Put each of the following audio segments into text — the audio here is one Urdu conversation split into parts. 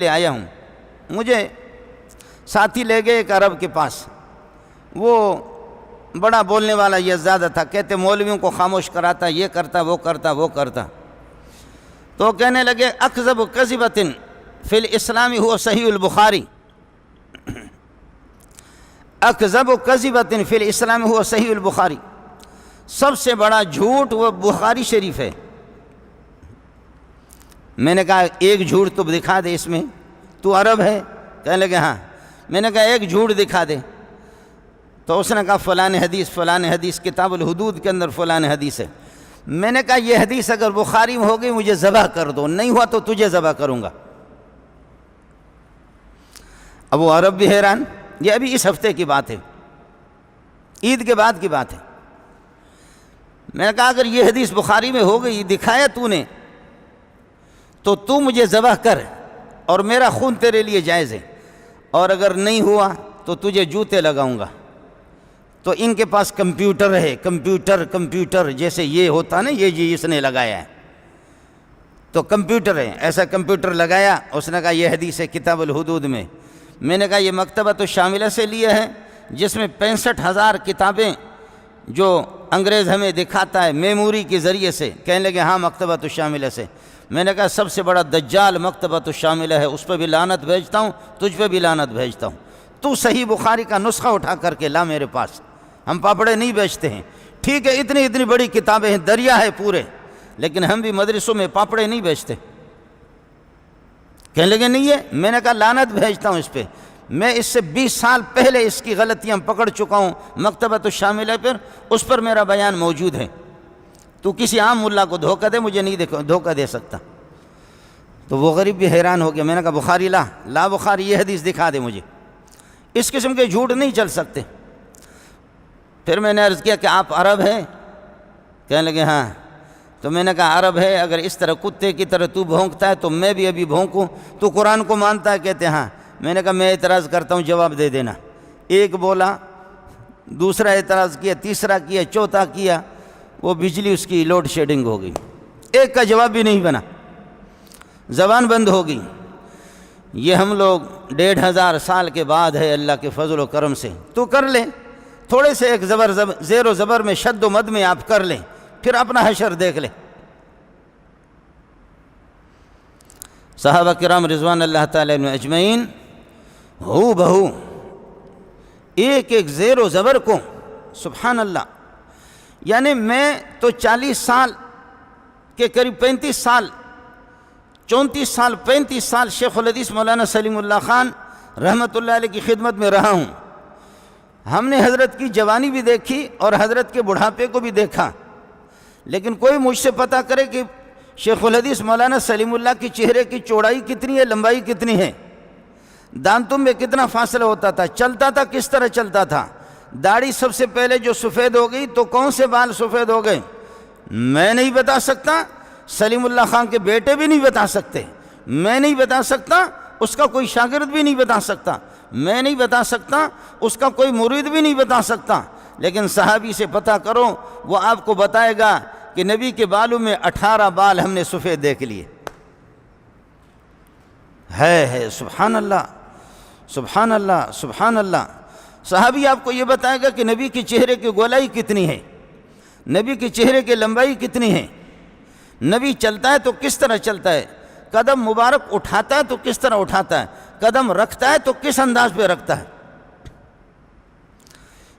لے آیا ہوں. مجھے ساتھی لے گئے ایک عرب کے پاس. وہ بڑا بولنے والا یہ زیادہ تھا. کہتے مولویوں کو خاموش کراتا، یہ کرتا، وہ کرتا، وہ کرتا. تو کہنے لگے اکذب کذبۃ فی الاسلام ہوا صحیح البخاری. اکذب کذبۃ فی الاسلام ہوا صحیح البخاری. سب سے بڑا جھوٹ وہ بخاری شریف ہے. میں نے کہا ایک جھوٹ تو دکھا دے اس میں، تو عرب ہے؟ کہنے لگے ہاں. میں نے کہا ایک جھوٹ دکھا دے. تو اس نے کہا فلاں حدیث کتاب الحدود کے اندر فلاں حدیث ہے. میں نے کہا یہ حدیث اگر بخاری میں ہو گئی مجھے ذبح کر دو، نہیں ہوا تو تجھے ذبح کروں گا. اب وہ عرب بھی حیران. یہ ابھی اس ہفتے کی بات ہے، عید کے بعد کی بات ہے. میں نے کہا اگر یہ حدیث بخاری میں ہو گئی، دکھایا تو نے، تو تو مجھے ذبح کر اور میرا خون تیرے لیے جائز ہے، اور اگر نہیں ہوا تو تجھے جوتے لگاؤں گا. تو ان کے پاس کمپیوٹر ہے، کمپیوٹر جیسے یہ ہوتا نا، یہ جی اس نے لگایا ہے، تو کمپیوٹر ہے، ایسا کمپیوٹر لگایا. اس نے کہا یہ حدیث ہے کتاب الحدود میں. میں نے کہا یہ مکتبۃ الشاملہ سے لیے ہے، جس میں 65,000 کتابیں جو انگریز ہمیں دکھاتا ہے میموری کے ذریعے سے. کہنے لگے ہاں مکتبۃ الشاملہ سے. میں نے کہا سب سے بڑا دجال مکتبۃ الشاملہ ہے، اس پہ بھی لعنت بھیجتا ہوں، تجھ پہ بھی لعنت بھیجتا ہوں. تو صحیح بخاری کا نسخہ اٹھا کر کے لا میرے پاس. ہم پاپڑے نہیں بیچتے ہیں، ٹھیک ہے اتنی بڑی کتابیں ہیں، دریا ہے پورے، لیکن ہم بھی مدرسوں میں پاپڑے نہیں بیچتے. کہنے لگے نہیں ہے. میں نے کہا لعنت بھیجتا ہوں اس پہ. میں اس سے 20 سال پہلے اس کی غلطیاں پکڑ چکا ہوں مکتبۃ الشاملہ پر، اس پر میرا بیان موجود ہے. تو کسی عام ملا کو دھوکہ دے، مجھے نہیں دھوکہ دے سکتا. تو وہ غریب بھی حیران ہو گیا. میں نے کہا بخاری لا بخاری یہ حدیث دکھا دے مجھے. اس قسم کے جھوٹ نہیں چل سکتے. پھر میں نے عرض کیا کہ آپ عرب ہیں؟ کہنے لگے ہاں. تو میں نے کہا عرب ہے، اگر اس طرح کتے کی طرح تو بھونکتا ہے تو میں بھی ابھی بھونکوں. تو قرآن کو مانتا ہے؟ کہتے ہاں. میں نے کہا میں اعتراض کرتا ہوں، جواب دے دینا. ایک بولا، دوسرا اعتراض کیا، تیسرا کیا، چوتھا کیا. وہ بجلی اس کی لوڈ شیڈنگ ہو گئی، ایک کا جواب بھی نہیں بنا، زبان بند ہو گئی. یہ ہم لوگ 1500 سال کے بعد ہے اللہ کے فضل و کرم سے. تو کر لیں تھوڑے سے ایک زیر و زبر میں، شد و مد میں آپ کر لیں، پھر اپنا حشر دیکھ لیں. صحابہ کرام رضوان اللہ تعالی عنہم اجمعین ہو بہو ایک زیر و زبر کو، سبحان اللہ. یعنی میں تو 40 سال کے قریب 35 سال 34 سال 35 سال شیخ الحدیث مولانا سلیم اللہ خان رحمۃ اللہ علیہ کی خدمت میں رہا ہوں. ہم نے حضرت کی جوانی بھی دیکھی اور حضرت کے بڑھاپے کو بھی دیکھا، لیکن کوئی مجھ سے پتہ کرے کہ شیخ الحدیث مولانا سلیم اللہ کی چہرے کی چوڑائی کتنی ہے، لمبائی کتنی ہے، دانتوں میں کتنا فاصلہ ہوتا تھا، چلتا تھا کس طرح چلتا تھا. داڑھی سب سے پہلے جو سفید ہو گئی تو کون سے بال سفید ہو گئے میں نہیں بتا سکتا، سلیم اللہ خان کے بیٹے بھی نہیں بتا سکتے، میں نہیں بتا سکتا، اس کا کوئی شاگرد بھی نہیں بتا سکتا، میں نہیں بتا سکتا، اس کا کوئی مرید بھی نہیں بتا سکتا. لیکن صحابی سے پتہ کرو، وہ آپ کو بتائے گا کہ نبی کے بالوں میں 18 بال ہم نے سفید دیکھ لیے. ہے سبحان اللہ سبحان اللہ سبحان اللہ. صحابی آپ کو یہ بتائے گا کہ نبی کے چہرے کی گولائی کتنی ہے، نبی کے چہرے کی لمبائی کتنی ہے، نبی چلتا ہے تو کس طرح چلتا ہے، قدم مبارک اٹھاتا ہے تو کس طرح اٹھاتا ہے، قدم رکھتا ہے تو کس انداز پہ رکھتا ہے.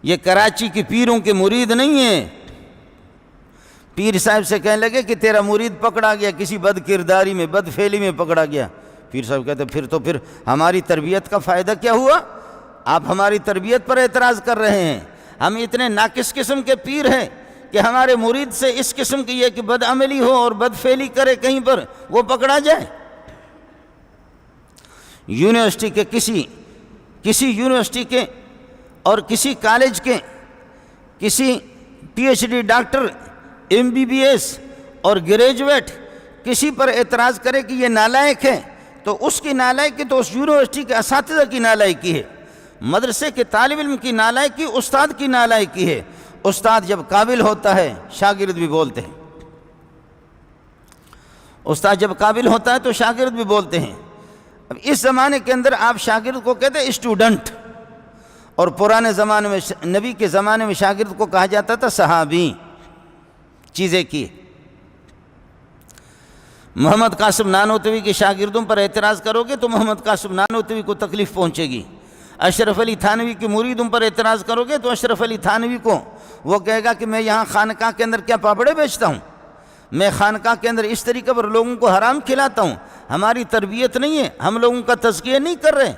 یہ کراچی کے پیروں کے مرید نہیں ہیں. پیر صاحب سے کہنے لگے کہ تیرا مرید پکڑا گیا کسی بد کرداری میں، بد فعلی میں پکڑا گیا. پیر صاحب کہتے پھر ہماری تربیت کا فائدہ کیا ہوا؟ آپ ہماری تربیت پر اعتراض کر رہے ہیں. ہم اتنے ناقص قسم کے پیر ہیں کہ ہمارے مرید سے اس قسم کی یہ کہ بد عملی ہو اور بد فعلی کرے کہیں پر وہ پکڑا جائے. یونیورسٹی کے کسی یونیورسٹی کے اور کسی کالج کے کسی PhD ڈاکٹر MBBS اور گریجویٹ کسی پر اعتراض کرے کہ یہ نالائق ہے، تو اس کی نالائکی تو اس یونیورسٹی کے اساتذہ کی نالائکی ہے، مدرسے کے طالب علم کی نالائکی استاد کی نالائکی ہے. استاد جب قابل ہوتا ہے شاگرد بھی بولتے ہیں، استاد جب قابل ہوتا ہے تو شاگرد بھی بولتے ہیں. اب اس زمانے کے اندر آپ شاگرد کو کہتے اسٹوڈنٹ، اور پرانے زمانے میں نبی کے زمانے میں شاگرد کو کہا جاتا تھا صحابی. چیزیں کی. محمد قاسم نانوتوی کے شاگردوں پر اعتراض کرو گے تو محمد قاسم نانوتوی کو تکلیف پہنچے گی. اشرف علی تھانوی کے مریدوں پر اعتراض کرو گے تو اشرف علی تھانوی کو وہ کہے گا کہ میں یہاں خانقاہ کے اندر کیا پاپڑے بیچتا ہوں، میں خانقاہ کے اندر اس طریقے پر لوگوں کو حرام کھلاتا ہوں، ہماری تربیت نہیں ہے، ہم لوگوں کا تزکیہ نہیں کر رہے.